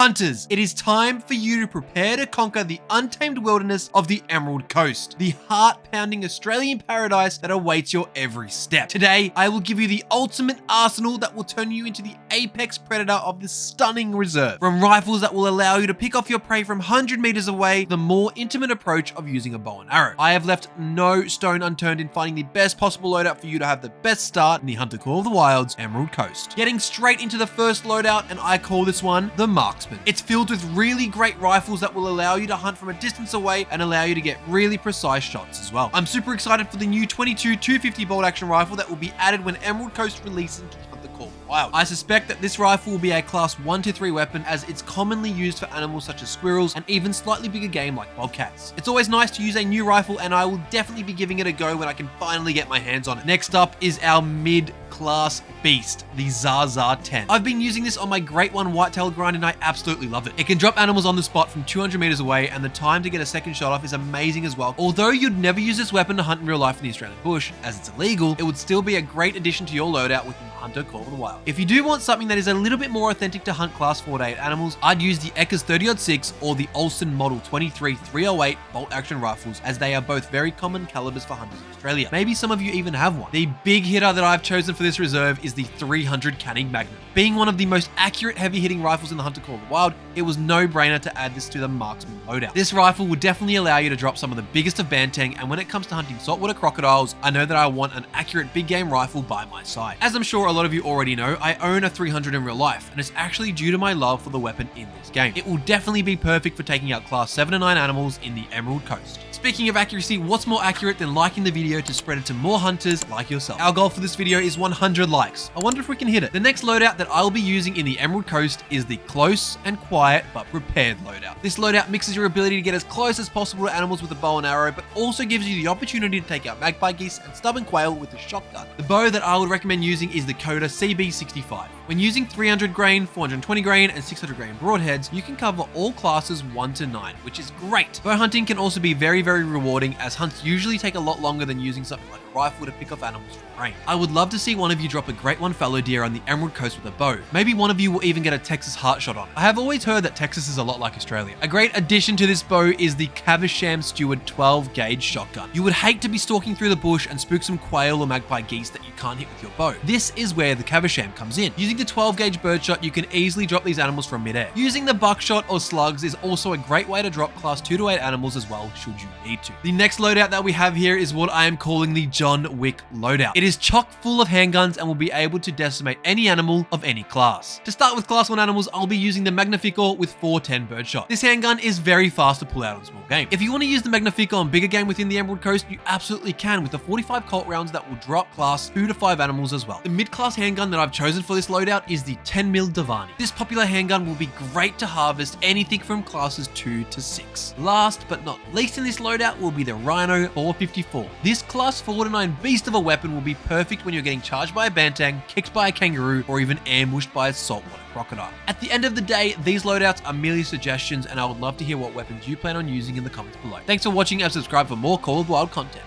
Hunters, it is time for you to prepare to conquer the untamed wilderness of the Emerald Coast, the heart-pounding Australian paradise that awaits your every step. Today, I will give you the ultimate arsenal that will turn you into the apex predator of this stunning reserve. From rifles that will allow you to pick off your prey from 100 meters away, the more intimate approach of using a bow and arrow. I have left no stone unturned in finding the best possible loadout for you to have the best start in the Hunter Call of the Wild's Emerald Coast. Getting straight into the first loadout, and I call this one the Marksman. It's filled with really great rifles that will allow you to hunt from a distance away and allow you to get really precise shots as well. I'm super excited for the new 22 250 bolt action rifle that will be added when Emerald Coast releases into Hunter Call of the Wild. I suspect that this rifle will be a class 1 to 3 weapon, as it's commonly used for animals such as squirrels and even slightly bigger game like bobcats. It's always nice to use a new rifle, and I will definitely be giving it a go when I can finally get my hands on it. Next up is our mid-class beast, the Zaza 10. I've been using this on my Great One whitetail grind and I absolutely love it. It can drop animals on the spot from 200 meters away, and the time to get a second shot off is amazing as well. Although you'd never use this weapon to hunt in real life in the Australian bush, as it's illegal, it would still be a great addition to your loadout within Hunter Call of the Wild. If you do want something that is a little bit more authentic to hunt class 4 to 8 animals, I'd use the Eckers 30-06 or the Olsen Model 23 308 bolt action rifles, as they are both very common calibers for hunters in Australia. Maybe some of you even have one. The big hitter that I've chosen for this reserve is the 300 Canning Magnum. Being one of the most accurate heavy hitting rifles in the Hunter Call of the Wild, it was no brainer to add this to the Marksman loadout. This rifle would definitely allow you to drop some of the biggest of bantang, and when it comes to hunting saltwater crocodiles, I know that I want an accurate big game rifle by my side. As I'm sure a lot of you already know, I own a 300 in real life, and it's actually due to my love for the weapon in this game. It will definitely be perfect for taking out class 7 to 9 animals in the Emerald Coast. Speaking of accuracy, what's more accurate than liking the video to spread it to more hunters like yourself? Our goal for this video is 100 likes. I wonder if we can hit it. The next loadout that I'll be using in the Emerald Coast is the close and quiet but prepared loadout. This loadout mixes your ability to get as close as possible to animals with a bow and arrow, but also gives you the opportunity to take out magpie geese and stubborn quail with a shotgun. The bow that I would recommend using is the COTW CB65. When using 300 grain, 420 grain, and 600 grain broadheads, you can cover all classes 1 to 9, which is great. Bow hunting can also be very rewarding, as hunts usually take a lot longer than using something like a rifle to pick off animals from range. I would love to see one of you drop a Great One fallow deer on the Emerald Coast with a bow. Maybe one of you will even get a Texas heart shot on. I have always heard that Texas is a lot like Australia. A great addition to this bow is the Caversham Steward 12 gauge shotgun. You would hate to be stalking through the bush and spook some quail or magpie geese that you can't hit with your bow. This is where the Caversham comes in. Using the 12 gauge birdshot, you can easily drop these animals from midair. Using the buckshot or slugs is also a great way to drop class 2 to 8 animals as well, should you need to. The next loadout that we have here is what I am calling the John Wick loadout. It is chock full of handguns and will be able to decimate any animal of any class. To start with class 1 animals, I'll be using the Magnifico with 410 birdshot. This handgun is very fast to pull out on small game. If you want to use the Magnifico on bigger game within the Emerald Coast, you absolutely can with the 45 Colt rounds that will drop class 2 to 5 animals as well. The mid-class handgun that I've chosen for this loadout is the 10mm Davani. This popular handgun will be great to harvest anything from classes 2 to 6. Last but not least in this loadout will be the Rhino 454. This class 4 to 9 beast of a weapon will be perfect when you're getting charged by a bantang, kicked by a kangaroo, or even ambushed by a saltwater crocodile. At the end of the day, these loadouts are merely suggestions, and I would love to hear what weapons you plan on using in the comments below. Thanks for watching and subscribe for more Call of the Wild content.